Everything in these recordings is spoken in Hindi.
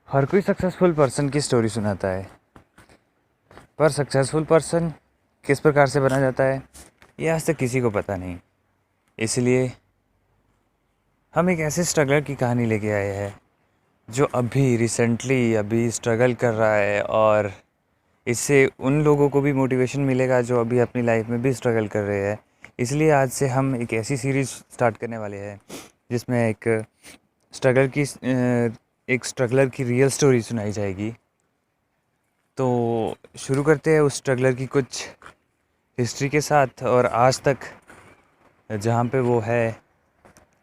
हर कोई सक्सेसफुल पर्सन की स्टोरी सुनाता है, पर सक्सेसफुल पर्सन किस प्रकार से बना जाता है ये आज तक किसी को पता नहीं। इसलिए हम एक ऐसे स्ट्रगलर की कहानी लेके आए हैं जो अभी रिसेंटली अभी स्ट्रगल कर रहा है, और इससे उन लोगों को भी मोटिवेशन मिलेगा जो अभी अपनी लाइफ में भी स्ट्रगल कर रहे हैं। इसलिए आज से हम एक ऐसी सीरीज़ स्टार्ट करने वाले हैं जिसमें स्ट्रगल की एक स्ट्रगलर की रियल स्टोरी सुनाई जाएगी। तो शुरू करते हैं उस स्ट्रगलर की कुछ हिस्ट्री के साथ, और आज तक जहाँ पे वो है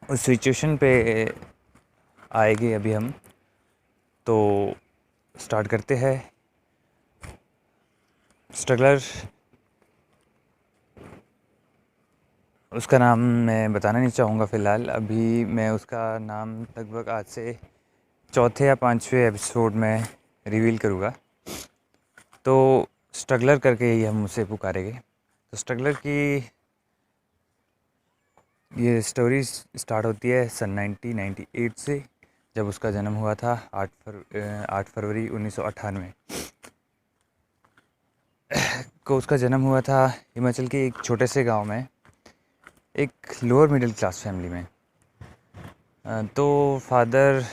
उस सिचुएशन पे आएंगे अभी हम। तो स्टार्ट करते हैं। स्ट्रगलर, उसका नाम मैं बताना नहीं चाहूँगा फ़िलहाल। अभी मैं उसका नाम लगभग आज से चौथे या पाँचवें एपिसोड में रिवील करूँगा। तो स्ट्रगलर करके ही हम उसे पुकारेंगे। तो स्ट्रगलर की ये स्टोरी स्टार्ट होती है सन 1998 से, जब उसका जन्म हुआ था 8 फरवरी 1998 को उसका जन्म हुआ था हिमाचल के एक छोटे से गांव में, एक लोअर मिडिल क्लास फैमिली में। तो फादर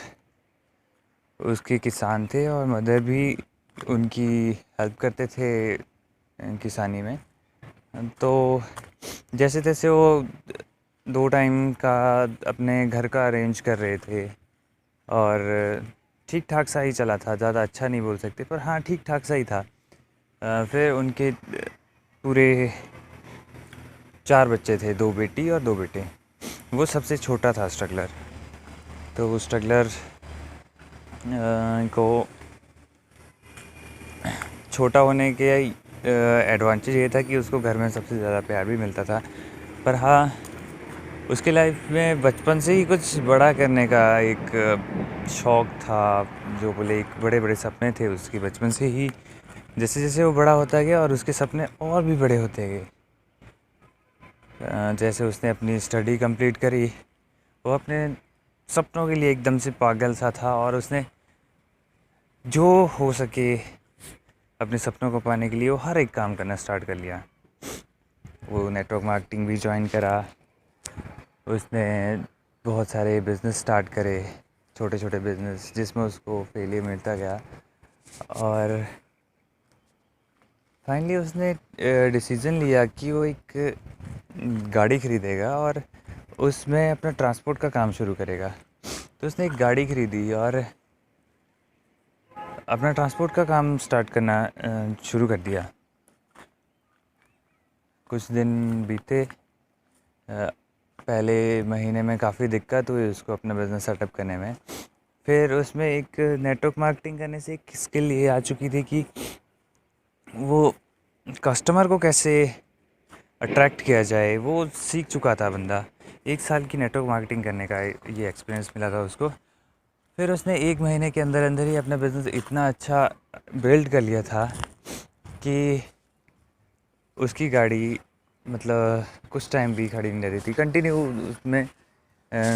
उसके किसान थे और मदर भी उनकी हेल्प करते थे किसानी में। तो जैसे तैसे वो 2 टाइम का अपने घर का अरेंज कर रहे थे, और ठीक ठाक सा ही चला था। ज़्यादा अच्छा नहीं बोल सकते, पर हाँ ठीक ठाक सा ही था। फिर उनके पूरे 4 बच्चे थे, 2 बेटी और 2 बेटे। वो सबसे छोटा था स्ट्रगलर। तो वो स्ट्रगलर को छोटा होने के एडवांटेज ये था कि उसको घर में सबसे ज़्यादा प्यार भी मिलता था। पर हाँ, उसके लाइफ में बचपन से ही कुछ बड़ा करने का एक शौक़ था। जो बोले, एक बड़े बड़े सपने थे उसके बचपन से ही। जैसे जैसे वो बड़ा होता गया और उसके सपने और भी बड़े होते गए। जैसे उसने अपनी स्टडी कंप्लीट करी, वो अपने सपनों के लिए एकदम से पागल सा था, और उसने जो हो सके अपने सपनों को पाने के लिए वो हर एक काम करना स्टार्ट कर लिया। वो नेटवर्क मार्केटिंग भी ज्वाइन करा। उसने बहुत सारे बिज़नेस स्टार्ट करे, छोटे छोटे बिज़नेस, जिसमें उसको फेलियर मिलता गया। और फाइनली उसने डिसीज़न लिया कि वो एक गाड़ी ख़रीदेगा और उसमें अपना ट्रांसपोर्ट का काम शुरू करेगा। तो उसने एक गाड़ी ख़रीदी और अपना ट्रांसपोर्ट का काम स्टार्ट करना शुरू कर दिया। कुछ दिन बीते। पहले महीने में काफ़ी दिक्कत हुई उसको अपना बिज़नेस सेटअप करने में। फिर उसमें एक नेटवर्क मार्केटिंग करने से एक स्किल ये आ चुकी थी कि वो कस्टमर को कैसे अट्रैक्ट किया जाए, वो सीख चुका था बंदा। 1 साल की नेटवर्क मार्केटिंग करने का ये एक्सपीरियंस मिला था उसको। फिर उसने 1 महीने के अंदर अंदर ही अपना बिज़नेस इतना अच्छा बिल्ड कर लिया था कि उसकी गाड़ी मतलब कुछ टाइम भी खड़ी नहीं रहती थी, कंटिन्यू उसमें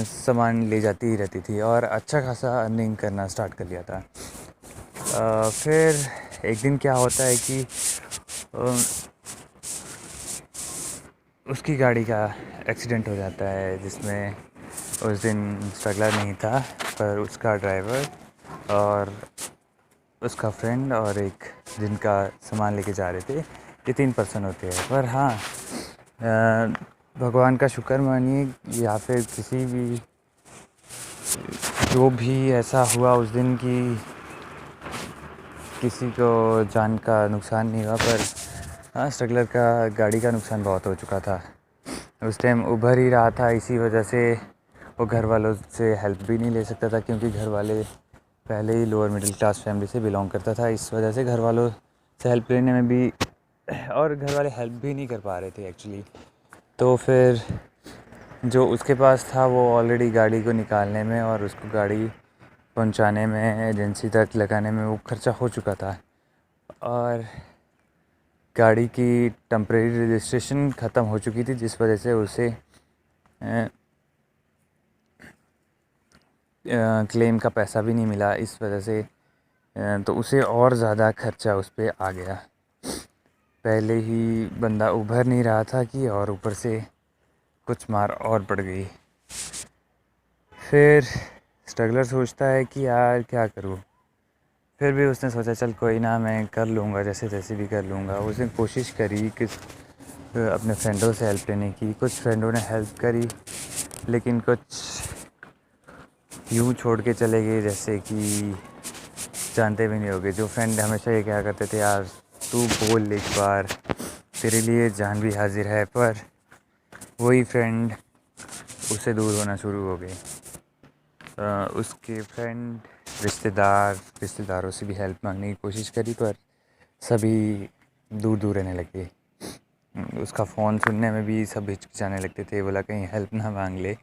सामान ले जाती ही रहती थी, और अच्छा खासा अर्निंग करना स्टार्ट कर लिया था। फिर एक दिन क्या होता है कि उसकी गाड़ी का एक्सीडेंट हो जाता है, जिसमें उस दिन स्ट्रगलर नहीं था, पर उसका ड्राइवर और उसका फ्रेंड और एक जिनका सामान लेके जा रहे थे, ये 3 पर्सन होते हैं। पर हाँ, भगवान का शुक्र मानिए या फिर किसी भी जो भी ऐसा हुआ उस दिन की किसी को जान का नुकसान नहीं हुआ। पर हाँ, स्ट्रगलर का गाड़ी का नुकसान बहुत हो चुका था। उस टाइम उभर ही रहा था, इसी वजह से वो घर वालों से हेल्प भी नहीं ले सकता था, क्योंकि घर वाले पहले ही लोअर मिडिल क्लास फैमिली से बिलोंग करता था। इस वजह से घर वालों से हेल्प लेने में भी, और घर वाले हेल्प भी नहीं कर पा रहे थे एक्चुअली। तो फिर जो उसके पास था वो ऑलरेडी गाड़ी को निकालने में और उसको गाड़ी पहुंचाने में, एजेंसी तक लगाने में वो खर्चा हो चुका था। और गाड़ी की टेम्परेरी रजिस्ट्रेशन ख़त्म हो चुकी थी, जिस वजह से उसे क्लेम का पैसा भी नहीं मिला। इस वजह से तो उसे और ज़्यादा खर्चा उस पे आ गया। पहले ही बंदा उभर नहीं रहा था कि और ऊपर से कुछ मार और पड़ गई। फिर स्ट्रगलर सोचता है कि यार क्या करूँ। फिर भी उसने सोचा चल कोई ना, मैं कर लूँगा, जैसे तैसे भी कर लूँगा। उसने कोशिश करी कि अपने फ्रेंडों से हेल्प लेने की। कुछ फ्रेंडों ने हेल्प करी, लेकिन कुछ यूँ छोड़ के चले गए जैसे कि जानते भी नहीं होगे। जो फ्रेंड हमेशा ये क्या करते थे, यार तू बोल एक बार, तेरे लिए जान भी हाजिर है, पर वही फ्रेंड उससे दूर होना शुरू हो गए। उसके फ्रेंड रिश्तेदारों से भी हेल्प मांगने की कोशिश करी, पर सभी दूर दूर रहने लगे। उसका फ़ोन सुनने में भी सब हिचकिचाने लगते थे, बोला कहीं हेल्प ना मांग ले।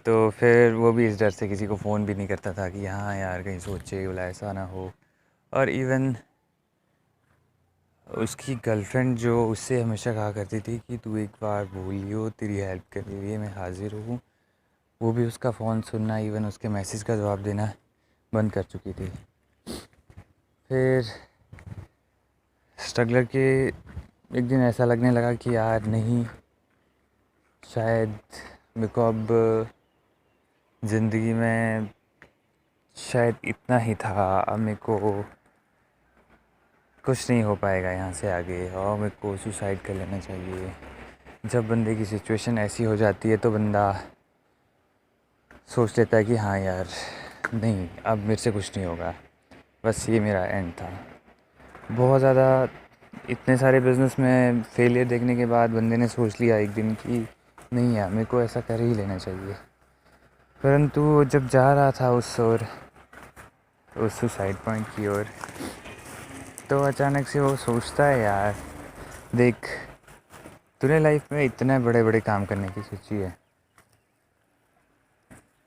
तो फिर वो भी इस डर से किसी को फ़ोन भी नहीं करता था कि हाँ यार कहीं सोचे बोला ऐसा ना हो। और इवन उसकी गर्लफ्रेंड जो उससे हमेशा कहा करती थी कि तू एक बार बोलियो, तेरी हेल्प के लिए मैं हाज़िर हूँ, वो भी उसका फ़ोन सुनना, इवन उसके मैसेज का जवाब देना बंद कर चुकी थी। फिर स्ट्रगलर के एक दिन ऐसा लगने लगा कि यार नहीं, शायद मेरे को अब ज़िंदगी में शायद इतना ही था, अब मेरे को कुछ नहीं हो पाएगा यहाँ से आगे और मेरे को सुसाइड कर लेना चाहिए। जब बंदे की सिचुएशन ऐसी हो जाती है तो बंदा सोच लेता है कि हाँ यार नहीं, अब मेरे से कुछ नहीं होगा, बस ये मेरा एंड था। बहुत ज़्यादा इतने सारे बिज़नेस में फेलियर देखने के बाद बंदे ने सोच लिया एक दिन कि नहीं यार मेरे को ऐसा कर ही लेना चाहिए। परंतु जब जा रहा था उस सुसाइड पॉइंट की ओर, तो अचानक से वो सोचता है यार देख, तूने लाइफ में इतने बड़े बड़े काम करने की सोची है,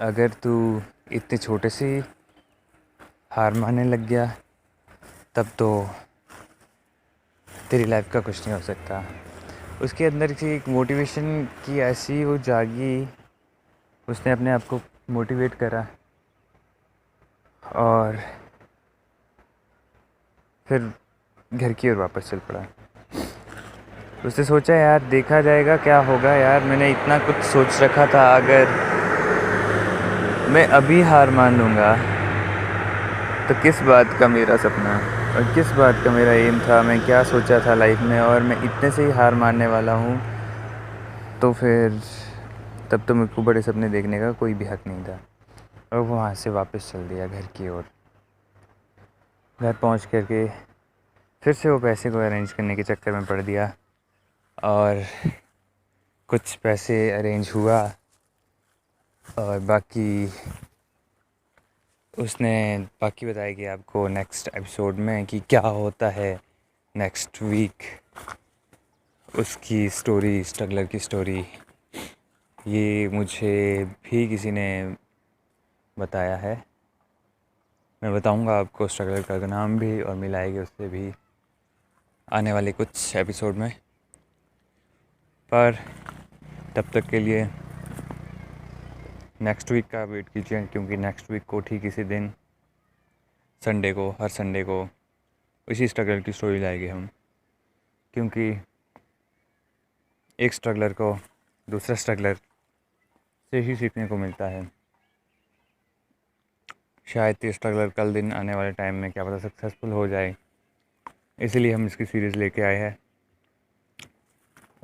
अगर तू इतने छोटे से हार मानने लग गया तब तो तेरी लाइफ का कुछ नहीं हो सकता। उसके अंदर की एक मोटिवेशन की ऐसी वो जागी, उसने अपने आप को मोटिवेट करा और फिर घर की ओर वापस चल पड़ा। उसने सोचा यार देखा जाएगा क्या होगा, यार मैंने इतना कुछ सोच रखा था, अगर मैं अभी हार मान लूँगा तो किस बात का मेरा सपना और किस बात का मेरा एम था, मैं क्या सोचा था लाइफ में, और मैं इतने से ही हार मानने वाला हूँ। तो फिर तब तो मेरे को बड़े सपने देखने का कोई भी हक नहीं था। और वो वहाँ से वापस चल दिया घर की ओर। घर पहुँच करके फिर से वो पैसे को अरेंज करने के चक्कर में पड़ दिया और कुछ पैसे अरेंज हुआ और बाकी उसने बाकी बताएगी आपको नेक्स्ट एपिसोड में कि क्या होता है नेक्स्ट वीक। उसकी स्टोरी, स्ट्रगलर की स्टोरी, ये मुझे भी किसी ने बताया है। मैं बताऊंगा आपको स्ट्रगलर का नाम भी और मिलाएंगे उससे भी आने वाले कुछ एपिसोड में। पर तब तक के लिए नेक्स्ट वीक का वेट कीजिए, क्योंकि नेक्स्ट वीक को ठीक इसी दिन संडे को, हर संडे को इसी स्ट्रगलर की स्टोरी लाएंगे हम। क्योंकि एक स्ट्रगलर को दूसरा स्ट्रगलर से ही सीखने को मिलता है। शायद ये स्ट्रगलर कल दिन आने वाले टाइम में क्या पता सक्सेसफुल हो जाए, इसीलिए हम इसकी सीरीज़ लेके आए हैं।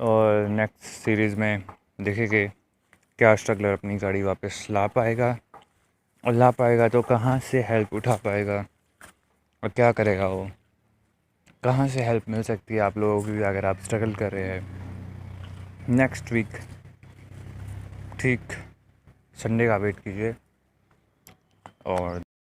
और नेक्स्ट सीरीज़ में देखेंगे क्या स्ट्रगलर अपनी गाड़ी वापस ला पाएगा, और ला पाएगा तो कहाँ से हेल्प उठा पाएगा और क्या करेगा वो, कहाँ से हेल्प मिल सकती है आप लोगों की अगर आप स्ट्रगल कर रहे हैं। नेक्स्ट वीक ठीक संडे का वेट कीजिए और